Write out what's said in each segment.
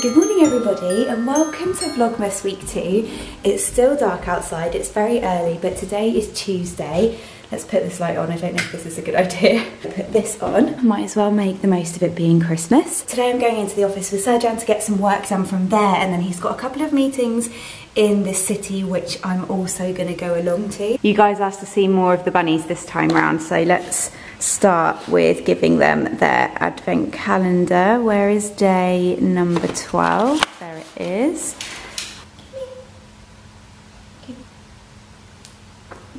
Good morning everybody and welcome to Vlogmas week 2. It's still dark outside, it's very early, but today is Tuesday. Let's put this light on, I don't know if this is a good idea. Put this on, might as well make the most of it being Christmas. Today I'm going into the office with Serjan to get some work done from there, and then he's got a couple of meetings in the city which I'm also going to go along to. You guys asked to see more of the bunnies this time round, so let's start with giving them their advent calendar. Where is day number 12? There it is.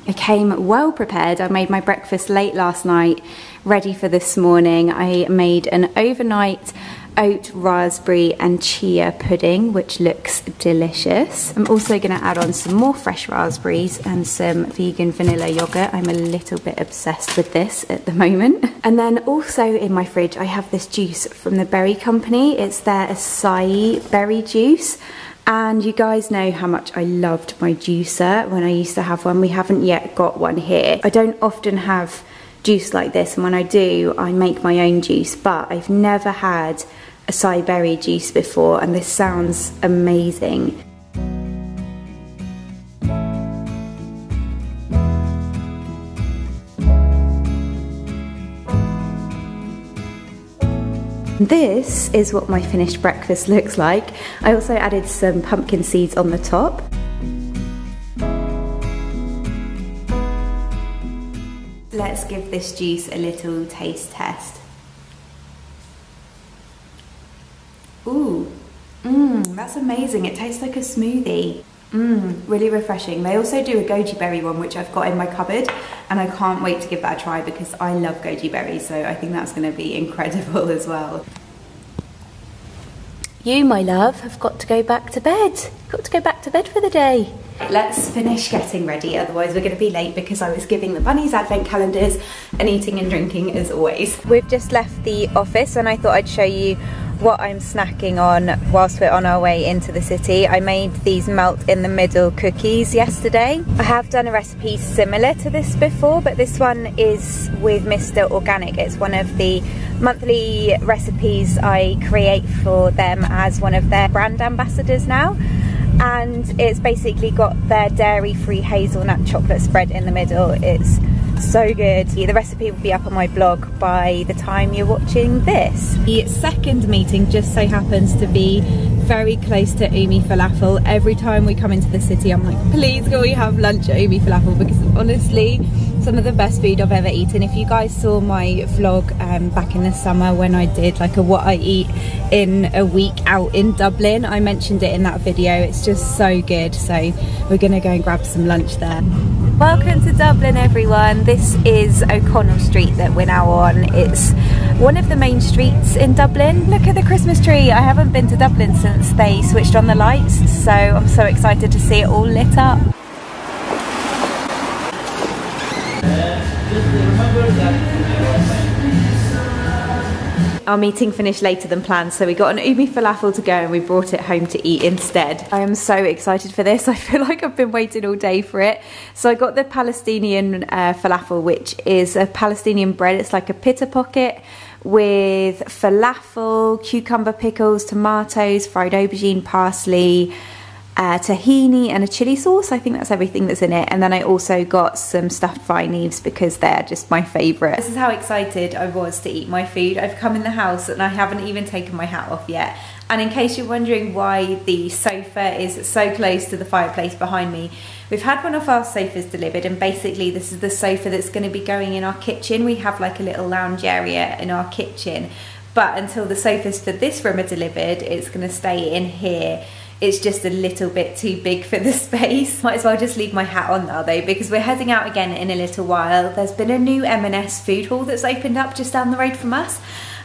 I came well prepared. I made my breakfast late last night, ready for this morning. I made an overnight oat, raspberry and chia pudding, which looks delicious. I'm also going to add on some more fresh raspberries and some vegan vanilla yogurt. I'm a little bit obsessed with this at the moment. And then also in my fridge I have this juice from the berry company. It's their acai berry juice. And you guys know how much I loved my juicer when I used to have one. We haven't yet got one here. I don't often have juice like this, and when I do, I make my own juice, but I've never had acai berry juice before, and this sounds amazing. This is what my finished breakfast looks like. I also added some pumpkin seeds on the top. Let's give this juice a little taste test. Ooh, that's amazing. It tastes like a smoothie. Really refreshing. They also do a goji berry one, which I've got in my cupboard, and I can't wait to give that a try because I love goji berries, so I think that's going to be incredible as well. You, my love, have got to go back to bed. Got to go back to bed for the day. Let's finish getting ready, otherwise we're going to be late because I was giving the bunnies advent calendars and eating and drinking as always. We've just left the office and I thought I'd show you what I'm snacking on whilst we're on our way into the city. I made these melt in the middle cookies yesterday. I have done a recipe similar to this before, but this one is with Mr. Organic. It's one of the monthly recipes I create for them as one of their brand ambassadors now. And it's basically got their dairy-free hazelnut chocolate spread in the middle. It's so good. The recipe will be up on my blog by the time you're watching this. The second meeting just so happens to be very close to Umi Falafel. Every time we come into the city I'm like, please can we have lunch at Umi Falafel, because honestly some of the best food I've ever eaten. If you guys saw my vlog back in the summer when I did like a what I eat in a week out in Dublin, I mentioned it in that video. It's just so good, so we're gonna go and grab some lunch there. Welcome to Dublin everyone. This is O'Connell Street that we're now on. It's one of the main streets in Dublin. Look at the Christmas tree. I haven't been to Dublin since they switched on the lights, so I'm so excited to see it all lit up. Our meeting finished later than planned, so we got an Umi Falafel to go and we brought it home to eat instead. I am so excited for this. I feel like I've been waiting all day for it. So I got the Palestinian falafel, which is a Palestinian bread. It's like a pita pocket with falafel, cucumber pickles, tomatoes, fried aubergine, parsley, tahini and a chili sauce. I think that's everything that's in it. And then I also got some stuffed vine leaves because they're just my favourite. This is how excited I was to eat my food. I've come in the house and I haven't even taken my hat off yet. And in case you're wondering why the sofa is so close to the fireplace behind me, we've had one of our sofas delivered, and basically this is the sofa that's going to be going in our kitchen. We have like a little lounge area in our kitchen, but until the sofas for this room are delivered, it's going to stay in here. It's just a little bit too big for the space. Might as well just leave my hat on now though, because we're heading out again in a little while. There's been a new M&S food hall that's opened up just down the road from us.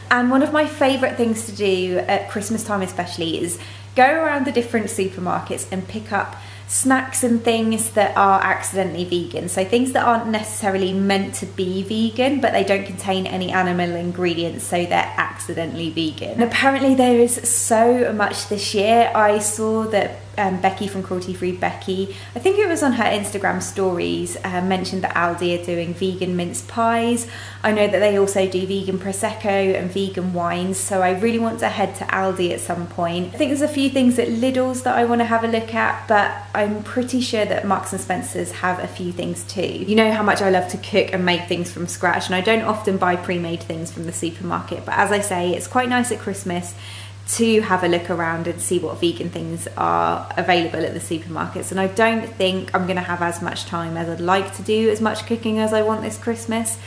And one of my favourite things to do at Christmas time especially is go around the different supermarkets and pick up snacks and things that are accidentally vegan. So things that aren't necessarily meant to be vegan, but they don't contain any animal ingredients, so they're accidentally vegan. And apparently there is so much this year. I saw that Becky from Cruelty Free Becky, I think it was on her Instagram stories, mentioned that Aldi are doing vegan mince pies. I know that they also do vegan Prosecco and vegan wines, so I really want to head to Aldi at some point. I think there's a few things at Lidl's that I want to have a look at, but I'm pretty sure that Marks and Spencer's have a few things too. You know how much I love to cook and make things from scratch, and I don't often buy pre-made things from the supermarket, but as I say, it's quite nice at Christmas to have a look around and see what vegan things are available at the supermarkets. And I don't think I'm gonna have as much time as I'd like to do as much cooking as I want this Christmas.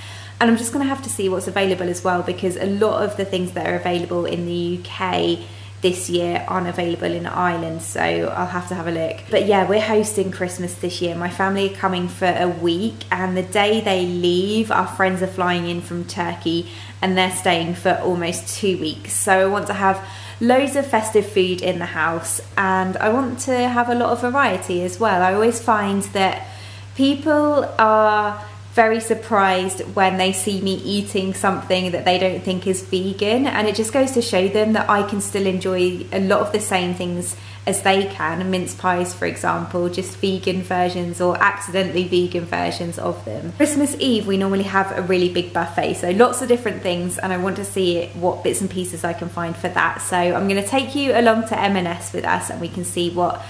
And I'm just gonna have to see what's available as well, because a lot of the things that are available in the UK this year aren't available in Ireland, so I'll have to have a look. But yeah, we're hosting Christmas this year. My family are coming for a week, and the day they leave, our friends are flying in from Turkey and they're staying for almost 2 weeks. So I want to have loads of festive food in the house, and I want to have a lot of variety as well. I always find that people are very surprised when they see me eating something that they don't think is vegan, and it just goes to show them that I can still enjoy a lot of the same things as they can. Mince pies, for example, just vegan versions or accidentally vegan versions of them. Christmas Eve we normally have a really big buffet, so lots of different things, and I want to see what bits and pieces I can find for that. So I'm going to take you along to M&S with us, and we can see what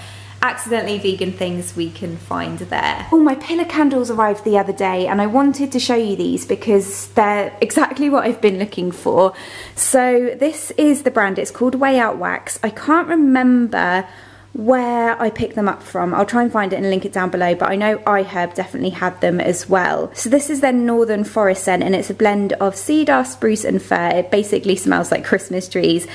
accidentally vegan things we can find there. Oh, my pillar candles arrived the other day, and I wanted to show you these because they're exactly what I've been looking for. So this is the brand, it's called Way Out Wax. I can't remember where I picked them up from. I'll try and find it and link it down below, but I know iHerb definitely had them as well. So this is their Northern Forest scent, and it's a blend of cedar, spruce and fir. It basically smells like Christmas trees.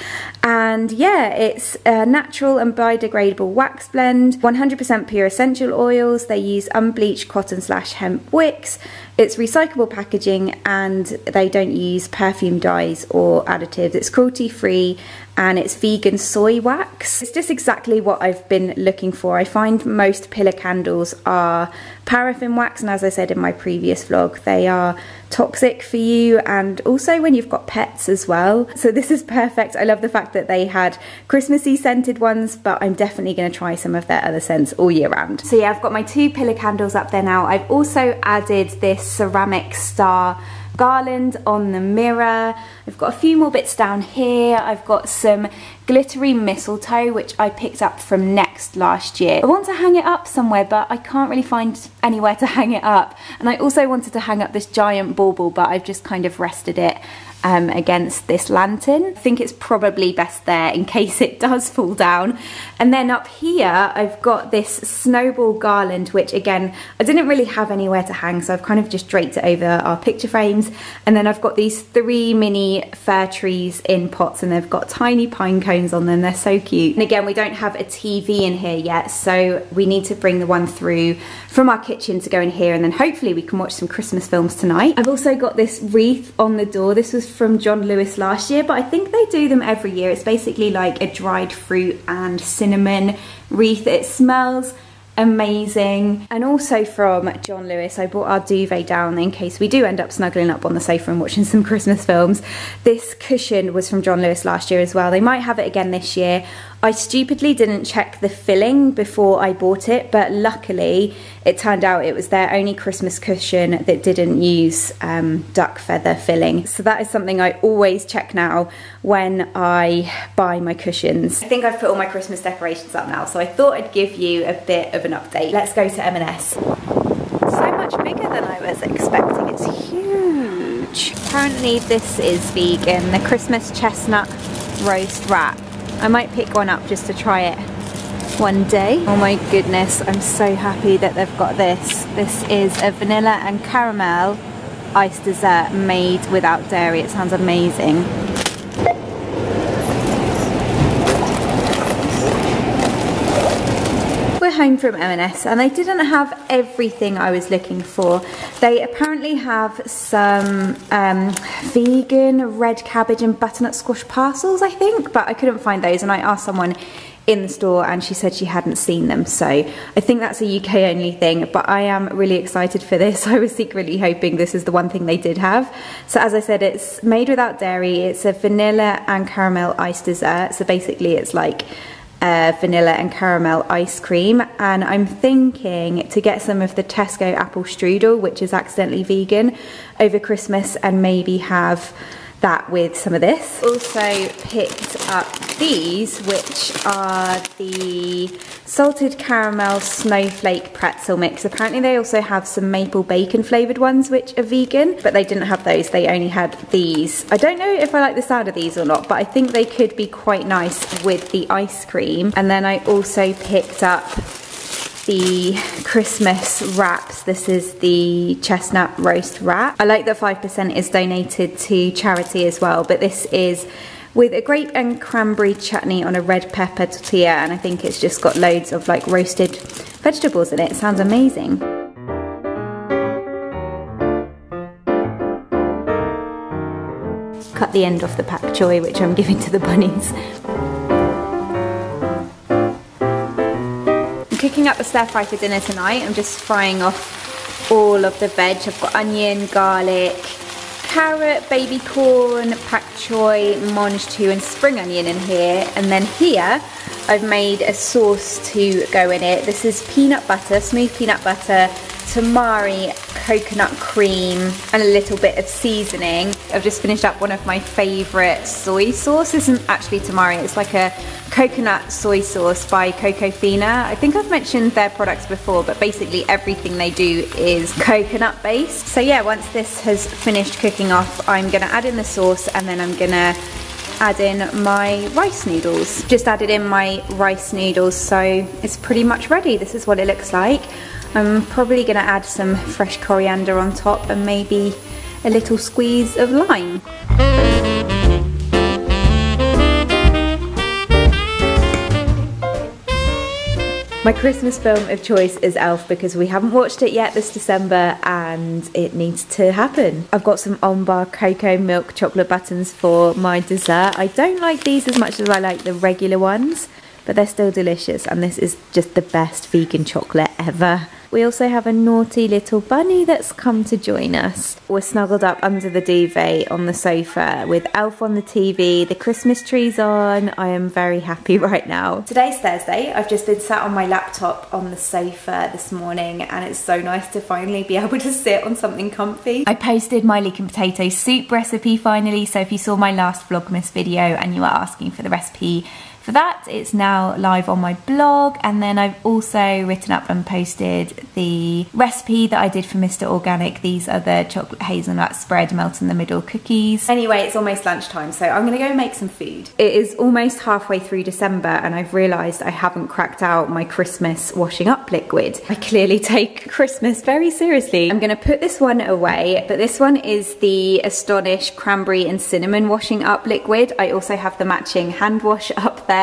And yeah, it's a natural and biodegradable wax blend, 100% pure essential oils. They use unbleached cotton/hemp wicks. It's recyclable packaging, and they don't use perfume dyes or additives. It's cruelty free, and it's vegan soy wax. It's just exactly what I've been looking for. I find most pillar candles are paraffin wax, and as I said in my previous vlog, they are toxic for you, and also when you've got pets as well. So this is perfect. I love the fact that they had Christmassy scented ones, but I'm definitely going to try some of their other scents all year round. So yeah, I've got my 2 pillar candles up there now. I've also added this ceramic star garland on the mirror. I've got a few more bits down here. I've got some glittery mistletoe, which I picked up from Next last year. I want to hang it up somewhere, but I can't really find anywhere to hang it up. And I also wanted to hang up this giant bauble, but I've just kind of rested it against this lantern. I think it's probably best there in case it does fall down. And then up here I've got this snowball garland, which again I didn't really have anywhere to hang, so I've kind of just draped it over our picture frames. And then I've got these 3 mini fir trees in pots, and they've got tiny pine cones on them. They're so cute. And again, we don't have a TV in here yet, so we need to bring the one through from our kitchen to go in here, and then hopefully we can watch some Christmas films tonight. I've also got this wreath on the door. This was from John Lewis last year, but I think they do them every year. It's basically like a dried fruit and cinnamon wreath. It smells amazing. And also from John Lewis, I brought our duvet down in case we do end up snuggling up on the sofa and watching some Christmas films. This cushion was from John Lewis last year as well. They might have it again this year. I stupidly didn't check the filling before I bought it, but luckily it turned out it was their only Christmas cushion that didn't use duck feather filling. So that is something I always check now when I buy my cushions. I think I've put all my Christmas decorations up now, so I thought I'd give you a bit of an update. Let's go to M&S. So much bigger than I was expecting. It's huge. Apparently this is vegan, the Christmas chestnut roast wrap. I might pick one up just to try it one day. Oh my goodness, I'm so happy that they've got this. This is a vanilla and caramel iced dessert made without dairy. It sounds amazing. We're home from M&S, and they didn't have everything I was looking for. They apparently have some vegan red cabbage and butternut squash parcels, I think, but I couldn't find those, and I asked someone in the store and she said she hadn't seen them, so I think that's a UK only thing, but I am really excited for this. I was secretly hoping this is the one thing they did have. So as I said, it's made without dairy. It's a vanilla and caramel iced dessert, so basically it's like vanilla and caramel ice cream, and I'm thinking to get some of the Tesco apple strudel, which is accidentally vegan, over Christmas, and maybe have that with some of this. Also picked up these, which are the salted caramel snowflake pretzel mix. Apparently they also have some maple bacon flavoured ones which are vegan, but they didn't have those, they only had these. I don't know if I like the sound of these or not, but I think they could be quite nice with the ice cream. And then I also picked up the Christmas wraps. This is the chestnut roast wrap. I like that 5% is donated to charity as well, but this is with a grape and cranberry chutney on a red pepper tortilla, and I think it's just got loads of like roasted vegetables in it. It sounds amazing. Cut the end off the pak choy, which I'm giving to the bunnies. Cooking up the stir fry for dinner tonight. I'm just frying off all of the veg. I've got onion, garlic, carrot, baby corn, pak choy, mange two and spring onion in here. And then here I've made a sauce to go in it. This is peanut butter, smooth peanut butter, tamari, coconut cream, and a little bit of seasoning. I've just finished up one of my favourite soy sauce. This isn't actually tamari, it's like a coconut soy sauce by Cocofina. I think I've mentioned their products before, but basically everything they do is coconut based. So yeah, once this has finished cooking off, I'm gonna add in the sauce, and then I'm gonna add in my rice noodles. Just added in my rice noodles, so it's pretty much ready. This is what it looks like. I'm probably gonna add some fresh coriander on top and maybe a little squeeze of lime. My Christmas film of choice is Elf because we haven't watched it yet this December and it needs to happen. I've got some on-bar cocoa milk chocolate buttons for my dessert. I don't like these as much as I like the regular ones, but they're still delicious, and this is just the best vegan chocolate ever. We also have a naughty little bunny that's come to join us. We're snuggled up under the duvet on the sofa with Elf on the TV, the Christmas tree's on. I am very happy right now. Today's Thursday. I've just been sat on my laptop on the sofa this morning, and it's so nice to finally be able to sit on something comfy. I posted my leek and potato soup recipe finally, so if you saw my last Vlogmas video and you were asking for the recipe for that, it's now live on my blog. And then I've also written up and posted the recipe that I did for Mr. Organic. These are the chocolate hazelnut spread melt in the middle cookies. Anyway, it's almost lunchtime, so I'm gonna go make some food. It is almost halfway through December and I've realised I haven't cracked out my Christmas washing up liquid. I clearly take Christmas very seriously. I'm gonna put this one away, but this one is the Astonish cranberry and cinnamon washing up liquid. I also have the matching hand wash up there.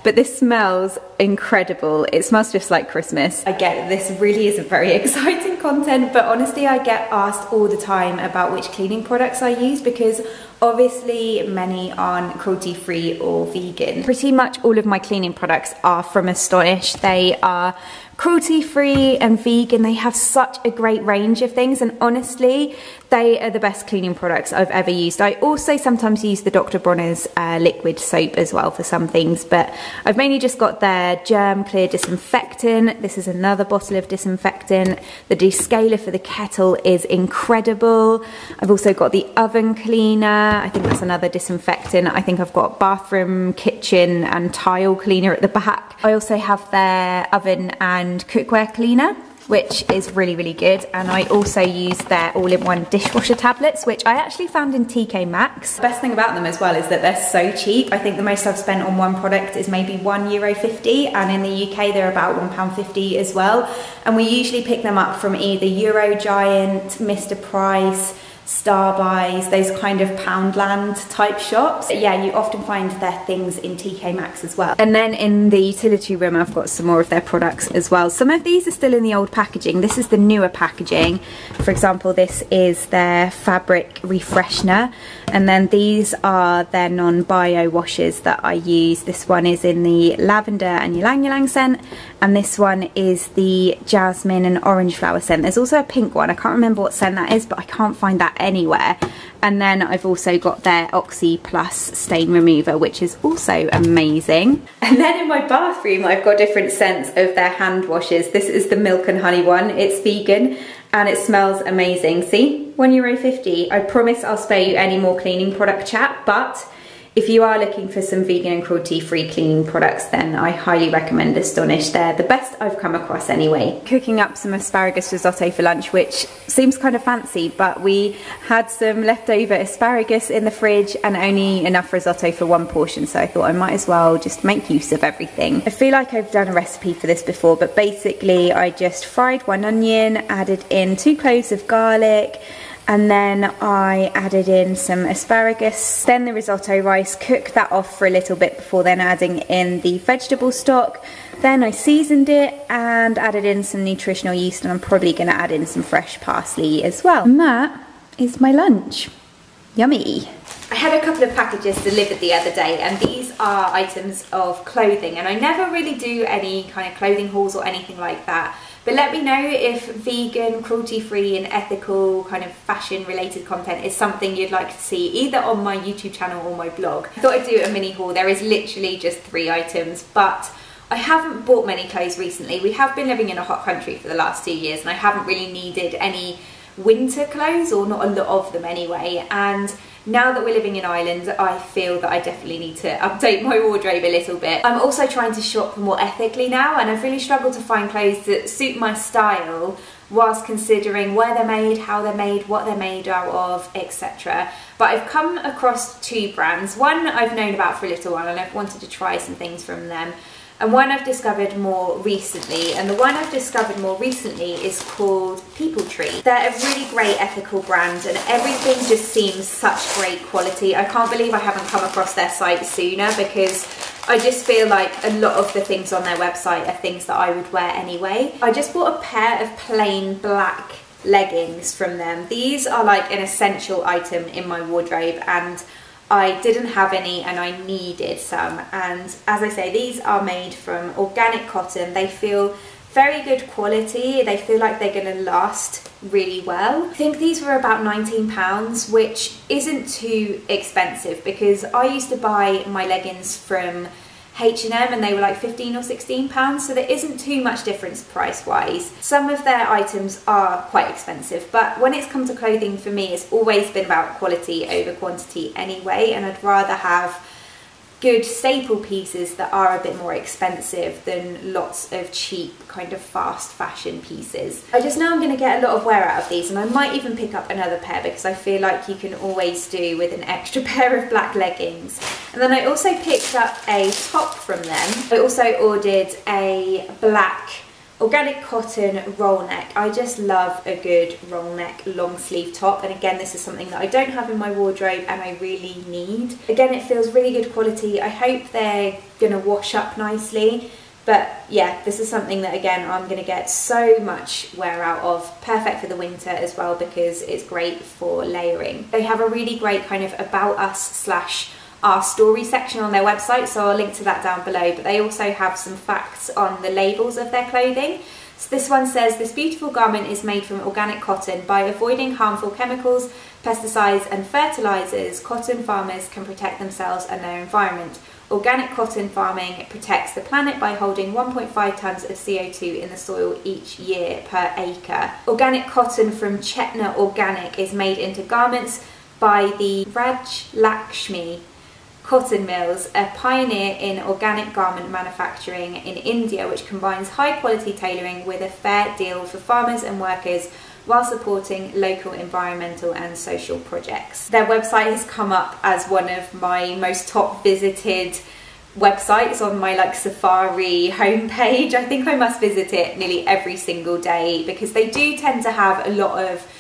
But this smells incredible. It smells just like Christmas. I get this really isn't very exciting content, but honestly I get asked all the time about which cleaning products I use because obviously many aren't cruelty free or vegan. Pretty much all of my cleaning products are from Astonish. They are cruelty free and vegan. They have such a great range of things, and honestly they are the best cleaning products I've ever used. I also sometimes use the Dr. Bronner's liquid soap as well for some things, but I've mainly just got their germ clear disinfectant. This is another bottle of disinfectant. The descaler for the kettle is incredible. I've also got the oven cleaner. I think that's another disinfectant. I think I've got bathroom, kitchen and tile cleaner at the back. I also have their oven and cookware cleaner, which is really, really good. And I also use their all-in-one dishwasher tablets, which I actually found in TK Maxx. The best thing about them as well is that they're so cheap. I think the most I've spent on one product is maybe €1.50, and in the UK they're about £1.50 as well. And we usually pick them up from either Eurogiant, Mr. Price, Starbuys, those kind of Poundland type shops. But yeah, you often find their things in TK Maxx as well. And then in the utility room I've got some more of their products as well. Some of these are still in the old packaging. This is the newer packaging. For example, this is their fabric refreshener, and then these are their non-bio washes that I use. This one is in the lavender and ylang ylang scent, and this one is the jasmine and orange flower scent. There's also a pink one. I can't remember what scent that is, but I can't find that anywhere. And then I've also got their Oxy Plus stain remover, which is also amazing. And then in my bathroom, I've got different scents of their hand washes. This is the milk and honey one. It's vegan and it smells amazing. See, €1.50. I promise I'll spare you any more cleaning product chat, but if you are looking for some vegan and cruelty-free cleaning products, then I highly recommend Astonish. They're the best I've come across anyway. Cooking up some asparagus risotto for lunch, which seems kind of fancy, but we had some leftover asparagus in the fridge and only enough risotto for one portion, so I thought I might as well just make use of everything. I feel like I've done a recipe for this before, but basically I just fried 1 onion, added in 2 cloves of garlic, and then I added in some asparagus, then the risotto rice, cooked that off for a little bit before then adding in the vegetable stock. Then I seasoned it and added in some nutritional yeast, and I'm probably gonna add in some fresh parsley as well. And that is my lunch. Yummy. I had a couple of packages delivered the other day, and these are items of clothing, and I never really do any kind of clothing hauls or anything like that. But let me know if vegan, cruelty-free and ethical kind of fashion related content is something you'd like to see either on my YouTube channel or my blog. I thought I'd do a mini haul. There is literally just 3 items, but I haven't bought many clothes recently. We have been living in a hot country for the last 2 years and I haven't really needed any winter clothes, or not a lot of them anyway. And now that we're living in Ireland, I feel that I definitely need to update my wardrobe a little bit. I'm also trying to shop more ethically now, and I've really struggled to find clothes that suit my style whilst considering where they're made, how they're made, what they're made out of, etc. But I've come across 2 brands. One I've known about for a little while and I've wanted to try some things from them. And one I've discovered more recently, and the one I've discovered more recently is called People Tree. They're a really great ethical brand and everything just seems such great quality. I can't believe I haven't come across their site sooner, because I just feel like a lot of the things on their website are things that I would wear anyway. I just bought a pair of plain black leggings from them. These are like an essential item in my wardrobe, and I didn't have any and I needed some, and as I say, these are made from organic cotton. They feel very good quality. They feel like they're going to last really well. I think these were about £19, which isn't too expensive, because I used to buy my leggings from H&M and they were like £15 or £16, so there isn't too much difference price wise. Some of their items are quite expensive, but when it's come to clothing, for me it's always been about quality over quantity anyway, and I'd rather have good staple pieces that are a bit more expensive than lots of cheap kind of fast fashion pieces. I just know I'm going to get a lot of wear out of these, and I might even pick up another pair, because I feel like you can always do with an extra pair of black leggings. And then I also picked up a top from them. I also ordered a black organic cotton roll neck. I just love a good roll neck long sleeve top, and again this is something that I don't have in my wardrobe and I really need. Again, it feels really good quality. I hope they're gonna wash up nicely, but yeah, this is something that again I'm gonna get so much wear out of. Perfect for the winter as well, because it's great for layering. They have a really great kind of about us / our story section on their website, so I'll link to that down below, but they also have some facts on the labels of their clothing. So this one says, this beautiful garment is made from organic cotton. By avoiding harmful chemicals, pesticides and fertilizers, cotton farmers can protect themselves and their environment. Organic cotton farming protects the planet by holding 1.5 tons of CO2 in the soil each year per acre. Organic cotton from Chetna Organic is made into garments by the Raj Lakshmi Cotton Mills, a pioneer in organic garment manufacturing in India, which combines high quality tailoring with a fair deal for farmers and workers while supporting local environmental and social projects. Their website has come up as one of my most top visited websites on my like Safari homepage. I think I must visit it nearly every single day, because they do tend to have a lot of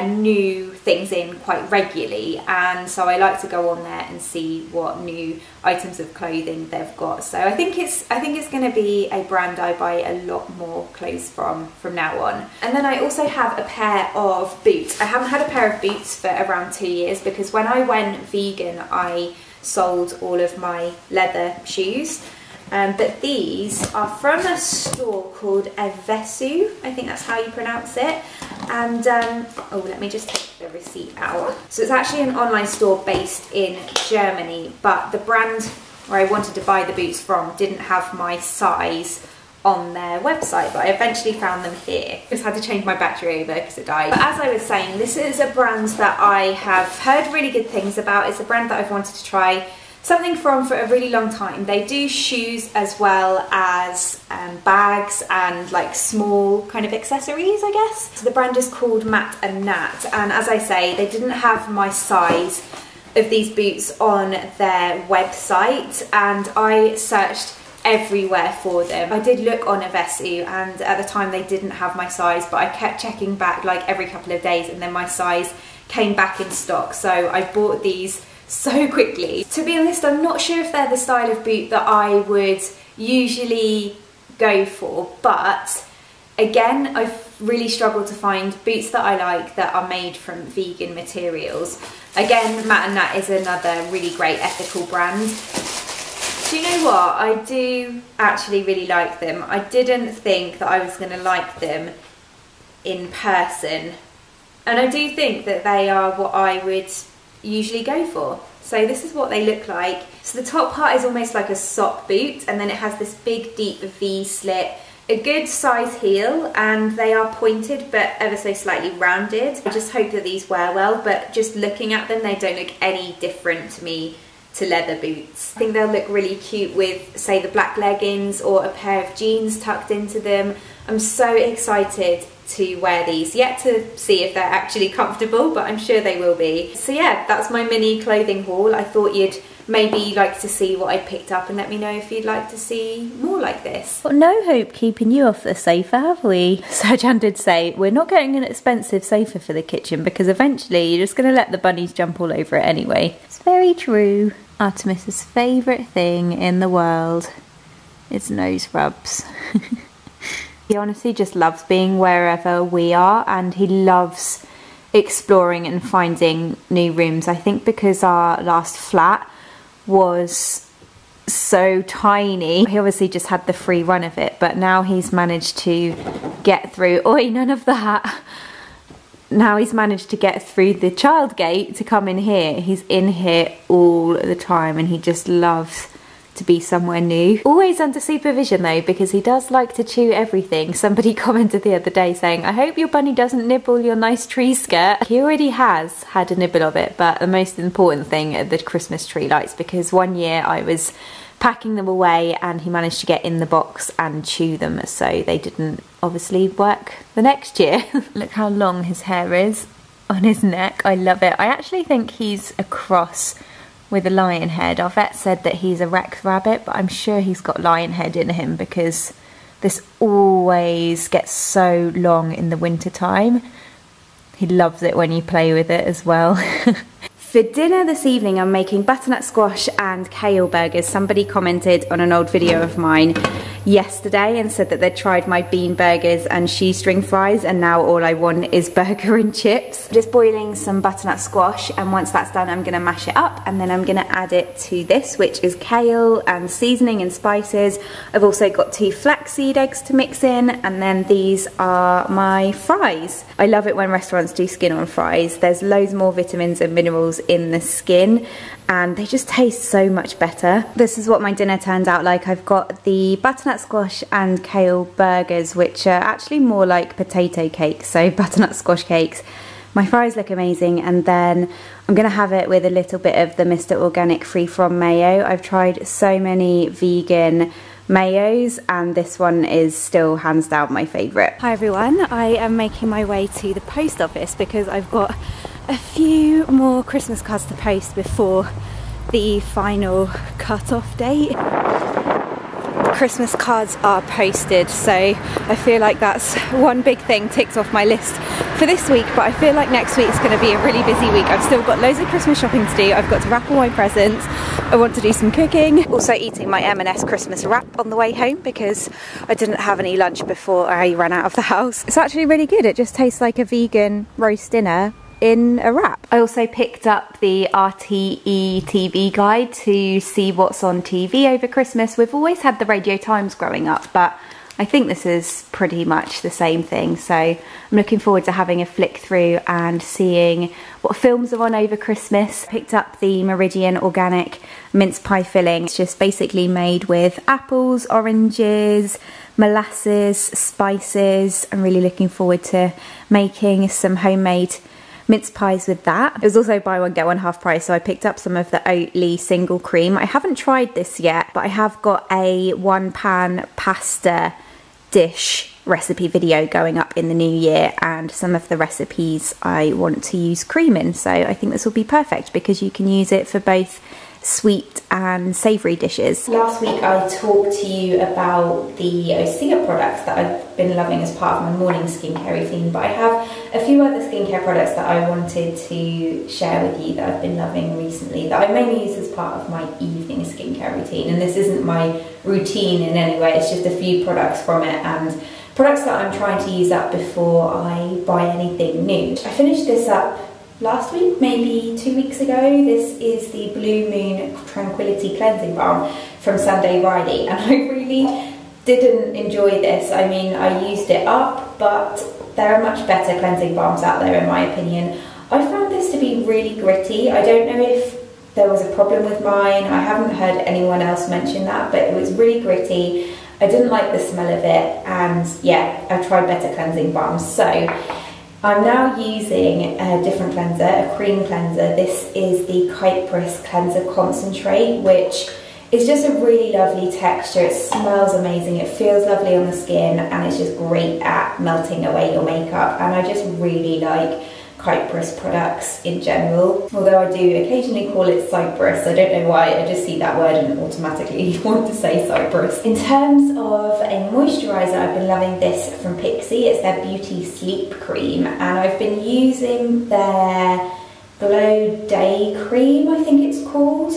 new things in quite regularly, and so I like to go on there and see what new items of clothing they've got. So I think it's going to be a brand I buy a lot more clothes from now on. And then I also have a pair of boots. I haven't had a pair of boots for around 2 years, because when I went vegan I sold all of my leather shoes, But these are from a store called Evesu, I think that's how you pronounce it. And, oh, let me just take the receipt out. So it's actually an online store based in Germany, but the brand where I wanted to buy the boots from didn't have my size on their website, but I eventually found them here. Just had to change my battery over because it died. But as I was saying, this is a brand that I have heard really good things about. It's a brand that I've wanted to try something from for a really long time. They do shoes as well as bags and like small kind of accessories, I guess. So the brand is called Matt and Nat, and as I say, they didn't have my size of these boots on their website, and I searched everywhere for them. I did look on Evesu, and at the time they didn't have my size, but I kept checking back like every couple of days, and then my size came back in stock, so I bought these so quickly. To be honest, I'm not sure if they're the style of boot that I would usually go for, but again, I've really struggled to find boots that I like that are made from vegan materials. Again, Matt and Nat is another really great ethical brand. Do you know what? I do actually really like them. I didn't think that I was going to like them in person, and I do think that they are what I would usually go for. So this is what they look like. So the top part is almost like a sock boot, and then it has this big deep V slit, a good size heel, and they are pointed but ever so slightly rounded. I just hope that these wear well, but just looking at them, they don't look any different to me to leather boots. I think they'll look really cute with, say, the black leggings or a pair of jeans tucked into them. I'm so excited to wear these, yet to see if they're actually comfortable, but I'm sure they will be. So yeah, that's my mini clothing haul. I thought you'd maybe like to see what I picked up, and let me know if you'd like to see more like this. Well, no hope keeping you off the sofa, have we? Serjan did say, we're not getting an expensive sofa for the kitchen because eventually you're just going to let the bunnies jump all over it anyway. It's very true. Artemis's favourite thing in the world is nose rubs. He honestly just loves being wherever we are, and he loves exploring and finding new rooms. I think because our last flat was so tiny, he obviously just had the free run of it, but now he's managed to get through, oi, none of that. Now he's managed to get through the child gate to come in here. He's in here all the time, and he just loves to be somewhere new. Always under supervision though, because he does like to chew everything. Somebody commented the other day saying, I hope your bunny doesn't nibble your nice tree skirt. He already has had a nibble of it, but the most important thing are the Christmas tree lights, because one year I was packing them away and he managed to get in the box and chew them, so they didn't obviously work the next year. Look how long his hair is on his neck. I love it. I actually think he's a cross with a lion head. Our vet said that he's a Rex rabbit, but I'm sure he's got lion head in him because this always gets so long in the winter time. He loves it when you play with it as well. For dinner this evening, I'm making butternut squash and kale burgers. Somebody commented on an old video of mine yesterday and said that they'd tried my bean burgers and shoestring fries, and now all I want is burger and chips. Just boiling some butternut squash, and once that's done, I'm gonna mash it up, and then I'm gonna add it to this, which is kale and seasoning and spices. I've also got 2 flaxseed eggs to mix in, and then these are my fries. I love it when restaurants do skin on fries. There's loads more vitamins and minerals in the skin, and they just taste so much better. This is what my dinner turned out like. I've got the butternut squash and kale burgers, which are actually more like potato cakes, so butternut squash cakes. My fries look amazing, and then I'm gonna have it with a little bit of the Mr. Organic Free From mayo. I've tried so many vegan mayos, and this one is still hands down my favourite. Hi everyone, I am making my way to the post office because I've got a few more Christmas cards to post before the final cut-off date. The Christmas cards are posted, so I feel like that's one big thing ticked off my list for this week, but I feel like next week's going to be a really busy week. I've still got loads of Christmas shopping to do. I've got to wrap all my presents. I want to do some cooking. Also eating my M&S Christmas wrap on the way home because I didn't have any lunch before I ran out of the house. It's actually really good. It just tastes like a vegan roast dinner in a wrap. I also picked up the RTE TV guide to see what's on TV over Christmas. We've always had the Radio Times growing up, but I think this is pretty much the same thing, so I'm looking forward to having a flick through and seeing what films are on over Christmas. Picked up the Meridian organic mince pie filling. It's just basically made with apples, oranges, molasses, spices. I'm really looking forward to making some homemade mince pies with that. It was also buy one get one half price, so I picked up some of the Oatly single cream. I haven't tried this yet, but I have got a 1-pan pasta dish recipe video going up in the new year, and some of the recipes I want to use cream in, so I think this will be perfect because you can use it for both sweet and savoury dishes. Last week I talked to you about the Osea products that I've been loving as part of my morning skincare routine, but I have a few other skincare products that I wanted to share with you that I've been loving recently, that I mainly use as part of my evening skincare routine. And this isn't my routine in any way, it's just a few products from it and products that I'm trying to use up before I buy anything new. I finished this up last week, maybe 2 weeks ago. This is the Blue Moon Tranquility Cleansing Balm from Sunday Riley, and I really didn't enjoy this. I mean, I used it up, but there are much better cleansing balms out there in my opinion. I found this to be really gritty. I don't know if there was a problem with mine. I haven't heard anyone else mention that, but it was really gritty. I didn't like the smell of it, and yeah, I've tried better cleansing balms. So I'm now using a different cleanser, a cream cleanser. This is the Kypris Cleanser Concentrate, which is just a really lovely texture. It smells amazing, it feels lovely on the skin, and it's just great at melting away your makeup. And I just really like Kypris products in general, although I do occasionally call it Cyprus. I don't know why, I just see that word and automatically want to say Cyprus. In terms of a moisturiser, I've been loving this from Pixi. It's their Beauty Sleep Cream, and I've been using their Glow Day Cream, I think it's called,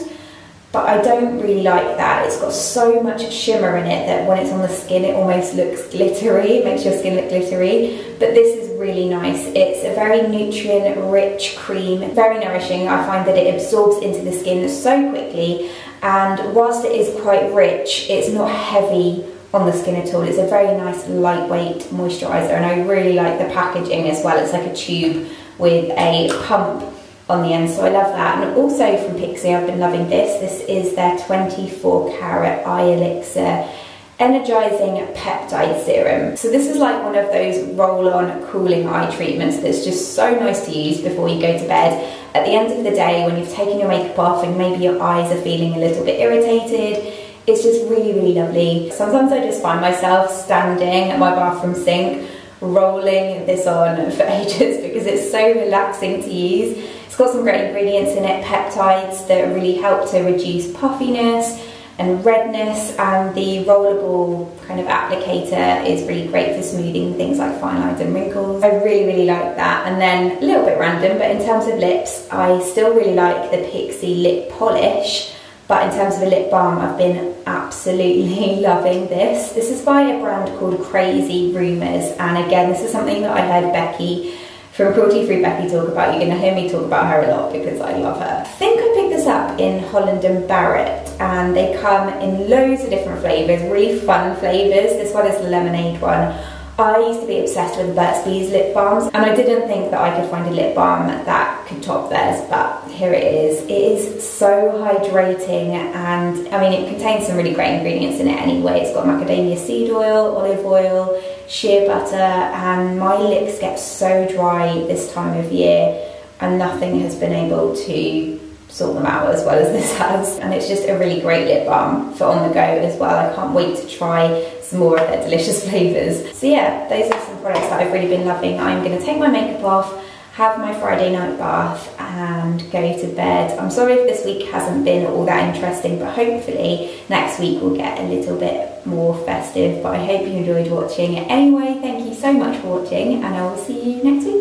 but I don't really like that. It's got so much shimmer in it that when it's on the skin it almost looks glittery, it makes your skin look glittery, but this is really nice. It's a very nutrient rich cream, very nourishing. I find that it absorbs into the skin so quickly, and whilst it is quite rich, it's not heavy on the skin at all. It's a very nice lightweight moisturiser, and I really like the packaging as well. It's like a tube with a pump on the end, so I love that. And also from Pixi, I've been loving this. This is their 24 Karat Eye Elixir Energizing Peptide Serum. So this is like one of those roll-on cooling eye treatments that's just so nice to use before you go to bed. At the end of the day, when you've taken your makeup off and maybe your eyes are feeling a little bit irritated, it's just really, really lovely. Sometimes I just find myself standing at my bathroom sink rolling this on for ages because it's so relaxing to use. It's got some great ingredients in it, peptides that really help to reduce puffiness and redness, and the rollable kind of applicator is really great for smoothing things like fine lines and wrinkles. I really, really like that. And then a little bit random, but in terms of lips, I still really like the Pixi lip polish, but in terms of a lip balm, I've been absolutely loving this. This is by a brand called Crazy Rumours, and again, this is something that I heard Becky from Cruelty Free Becky talk about. You're gonna hear me talk about her a lot because I love her. I think I picked this up in Holland & Barrett, and they come in loads of different flavours, really fun flavours. This one is the lemonade one. I used to be obsessed with Burt's Bees lip balms, and I didn't think that I could find a lip balm that could top theirs, but here it is. It is so hydrating, and I mean, it contains some really great ingredients in it anyway. It's got macadamia seed oil, olive oil, shea butter, and my lips get so dry this time of year, and nothing has been able to sort them out as well as this has. And it's just a really great lip balm for on the go as well. I can't wait to try some more of their delicious flavours. So yeah, those are some products that I've really been loving. I'm going to take my makeup off, have my Friday night bath and go to bed. I'm sorry if this week hasn't been all that interesting, but hopefully next week will get a little bit more festive. But I hope you enjoyed watching. Anyway, thank you so much for watching, and I will see you next week.